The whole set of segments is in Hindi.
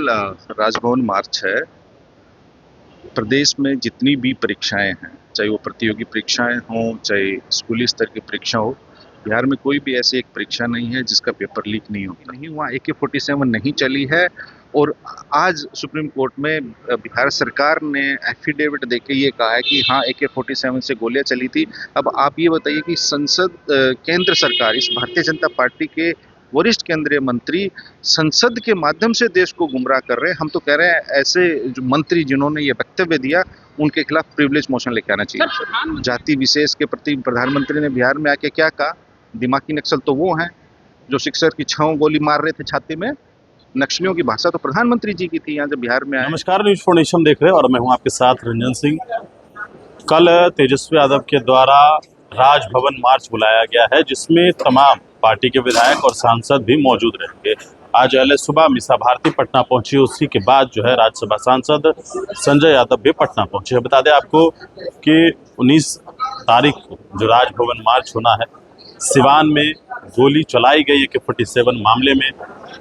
राजभवन मार्च है। प्रदेश में जितनी भी परीक्षाएं हैं, चाहे वो प्रतियोगी परीक्षाएं हों, चाहे स्कूली स्तर की परीक्षा हो, बिहार में कोई भी ऐसी एक परीक्षा नहीं है जिसका पेपर लीक नहीं होगा। नहीं हुआ, AK-47 नहीं चली है। और आज सुप्रीम कोर्ट में बिहार सरकार ने एफिडेविट देके ये कहा है कि हाँ, AK-47 से गोलियां चली थी। अब आप ये बताइए कि संसद, केंद्र सरकार, इस भारतीय जनता पार्टी के वरिष्ठ केंद्रीय मंत्री संसद के माध्यम से देश को गुमराह कर रहे हैं। हम तो कह रहे हैं ऐसे जो मंत्री जिन्होंने ये वक्तव्य दिया उनके खिलाफ प्रिविलेज मोशन लेके आना चाहिए। जाति विशेष के प्रति प्रधानमंत्री ने बिहार में आके क्या कहा? दिमागी नक्सल तो वो हैं जो शिक्षक की 6 गोली मार रहे थे छाती में। नक्सलियों की भाषा तो प्रधानमंत्री जी की थी यहाँ जब बिहार में आए। नमस्कार, न्यूज फॉर नेशन देख रहे हैं और मैं हूं आपके साथ रंजन सिंह। कल तेजस्वी यादव के द्वारा राजभवन मार्च बुलाया गया है जिसमें तमाम पार्टी के विधायक और सांसद भी मौजूद रहेंगे। आज अहले सुबह मीसा भारती पटना पहुंची, उसी के बाद जो है राज्यसभा सांसद संजय यादव भी पटना पहुंचे। बता दें आपको कि 19 तारीख को जो राजभवन मार्च होना है, सिवान में गोली चलाई गई AK-47 मामले में,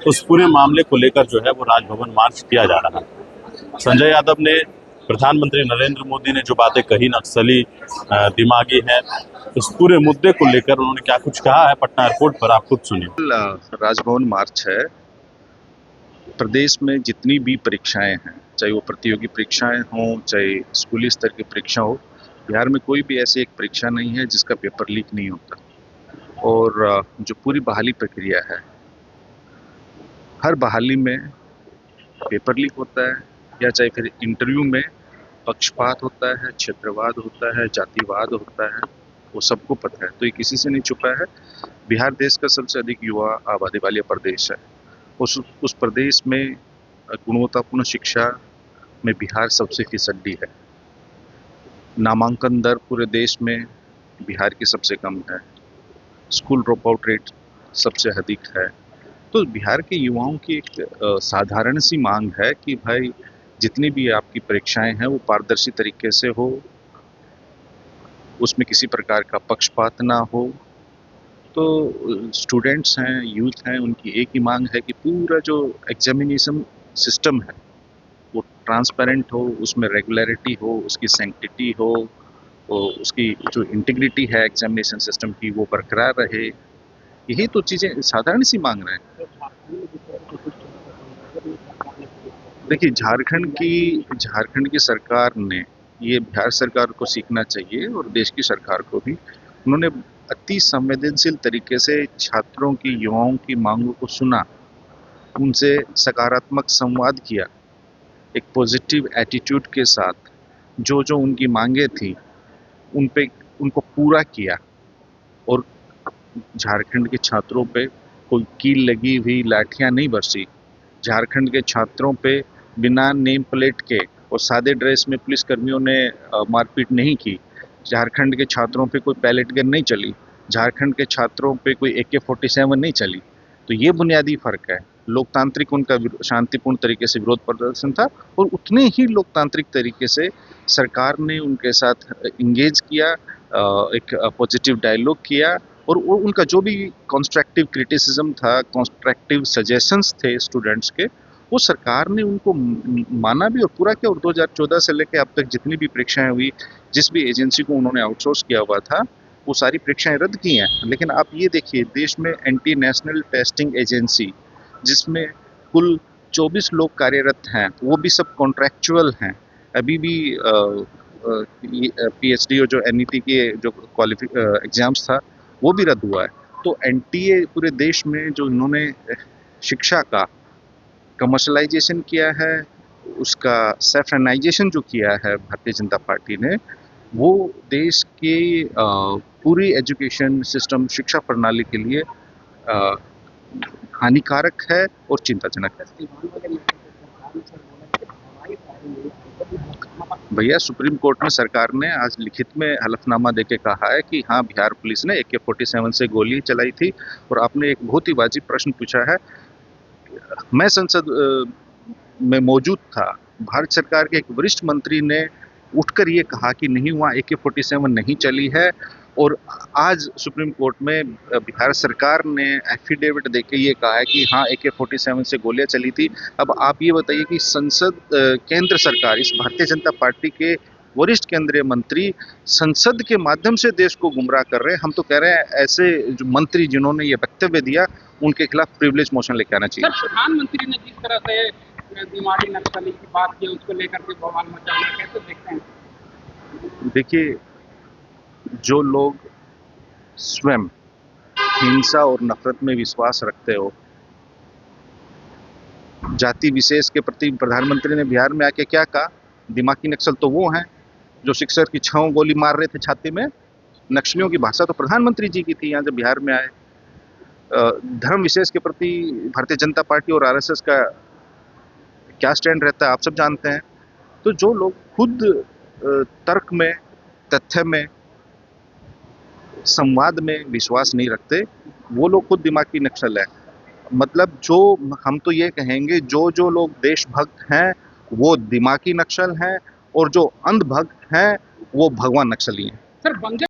उस पूरे मामले को लेकर जो है वो राजभवन मार्च किया जा रहा है। संजय यादव ने प्रधानमंत्री नरेंद्र मोदी ने जो बातें कही नक्सली दिमागी है, उस पूरे मुद्दे को लेकर उन्होंने क्या कुछ कहा है पटना एयरपोर्ट पर, आप खुद सुनिए। राजभवन मार्च है। प्रदेश में जितनी भी परीक्षाएं हैं, चाहे वो प्रतियोगी परीक्षाएं हों, चाहे स्कूली स्तर की परीक्षा हो, बिहार में कोई भी ऐसी एक परीक्षा नहीं है जिसका पेपर लीक नहीं होता। और जो पूरी बहाली प्रक्रिया है, हर बहाली में पेपर लीक होता है, या चाहे फिर इंटरव्यू में पक्षपात होता है, क्षेत्रवाद होता है, जातिवाद होता है, वो सबको पता है। तो ये किसी से नहीं छुपा है। बिहार देश का सबसे अधिक युवा आबादी वाला प्रदेश है। उस प्रदेश में गुणवत्तापूर्ण शिक्षा में बिहार सबसे फिसड्डी है। नामांकन दर पूरे देश में बिहार की सबसे कम है। स्कूल ड्रॉप आउट रेट सबसे अधिक है। तो बिहार के युवाओं की एक साधारण सी मांग है कि भाई जितनी भी आपकी परीक्षाएं हैं वो पारदर्शी तरीके से हो, उसमें किसी प्रकार का पक्षपात ना हो। तो स्टूडेंट्स हैं, यूथ हैं, उनकी एक ही मांग है कि पूरा जो एग्जामिनेशन सिस्टम है वो ट्रांसपेरेंट हो, उसमें रेगुलरिटी हो, उसकी सैंक्टिटी हो, और उसकी जो इंटीग्रिटी है एग्जामिनेशन सिस्टम की वो बरकरार रहे। यही तो चीज़ें साधारण सी मांग रहे हैं। देखिए, झारखंड की सरकार ने, ये बिहार सरकार को सीखना चाहिए और देश की सरकार को भी, उन्होंने अति संवेदनशील तरीके से छात्रों की, युवाओं की मांगों को सुना, उनसे सकारात्मक संवाद किया, एक पॉजिटिव एटीट्यूड के साथ जो जो उनकी मांगे थी उनको पूरा किया। और झारखंड के छात्रों पे कोई कील लगी हुई लाठियां नहीं बरसी। झारखंड के छात्रों पे बिना नेम प्लेट के और सादे ड्रेस में पुलिस कर्मियों ने मारपीट नहीं की। झारखंड के छात्रों पे कोई पैलेट गन नहीं चली। झारखंड के छात्रों पे कोई AK-47 नहीं चली। तो ये बुनियादी फर्क है। लोकतांत्रिक उनका शांतिपूर्ण तरीके से विरोध प्रदर्शन था और उतने ही लोकतांत्रिक तरीके से सरकार ने उनके साथ इंगेज किया, एक पॉजिटिव डायलॉग किया, और उनका जो भी कंस्ट्रक्टिव क्रिटिसिज्म था, कंस्ट्रक्टिव सजेशंस थे स्टूडेंट्स के, वो सरकार ने उनको माना भी और पूरा किया। और 2014 से लेकर अब तक जितनी भी परीक्षाएं हुई, जिस भी एजेंसी को उन्होंने आउटसोर्स किया हुआ था, वो सारी परीक्षाएं रद्द की हैं। लेकिन आप ये देखिए, देश में एंटी नेशनल टेस्टिंग एजेंसी, जिसमें कुल 24 लोग कार्यरत हैं, वो भी सब कॉन्ट्रैक्चुअल हैं। अभी भी PhD और जो NET के जो एग्जाम्स था वो भी रद्द हुआ है। तो NTA पूरे देश में जो इन्होंने शिक्षा का कमर्शलाइजेशन किया है, उसका सैफ्रनाइजेशन जो किया है भारतीय जनता पार्टी ने, वो देश के पूरी एजुकेशन सिस्टम, शिक्षा प्रणाली के लिए हानिकारक है और चिंताजनक है। भैया, सुप्रीम कोर्ट में सरकार ने आज लिखित में हलफनामा देके कहा है कि हाँ, बिहार पुलिस ने AK-47 से गोली चलाई थी। और आपने एक बहुत ही वाजिब प्रश्न पूछा है। मैं संसद में मौजूद था। भारत सरकार के एक वरिष्ठ मंत्री ने उठकर ये कहा कि नहीं, वहाँ AK-47 नहीं चली है और आज सुप्रीम कोर्ट में बिहार सरकार ने एफिडेविट देके ये कहा है कि हाँ AK-47 से गोलियां चली थी। अब आप ये बताइए कि संसद केंद्र सरकार, इस भारतीय जनता पार्टी के वरिष्ठ केंद्रीय मंत्री संसद के माध्यम से देश को गुमराह कर रहे हैं। हम तो कह रहे हैं ऐसे जो मंत्री जिन्होंने ये वक्तव्य दिया उनके खिलाफ प्रिविलेज मोशन लेके आना चाहिए। सर, प्रधानमंत्री ने जिस तरह से दिमागी नक्सली की बात की उसको लेकर के बवाल मचाना कैसे देखते हैं? देखिए, जो लोग स्वयं हिंसा और नफरत में विश्वास रखते हो, जाति विशेष के प्रति प्रधानमंत्री ने बिहार में आके क्या कहा? दिमागी नक्सल तो वो हैं जो शिक्षक की 6 गोली मार रहे थे छाती में। नक्सलियों की भाषा तो प्रधानमंत्री जी की थी यहाँ जब बिहार में आए। धर्म विशेष के प्रति भारतीय जनता पार्टी और RSS का क्या स्टैंड रहता है आप सब जानते हैं। तो जो लोग खुद तर्क में, तथ्य में, संवाद में विश्वास नहीं रखते, वो लोग खुद दिमागी नक्सल है। मतलब जो हम तो ये कहेंगे, जो लोग देशभक्त हैं वो दिमागी नक्सल हैं और जो अंधभक्त हैं वो भगवान नक्सली हैं। सर, बंगाल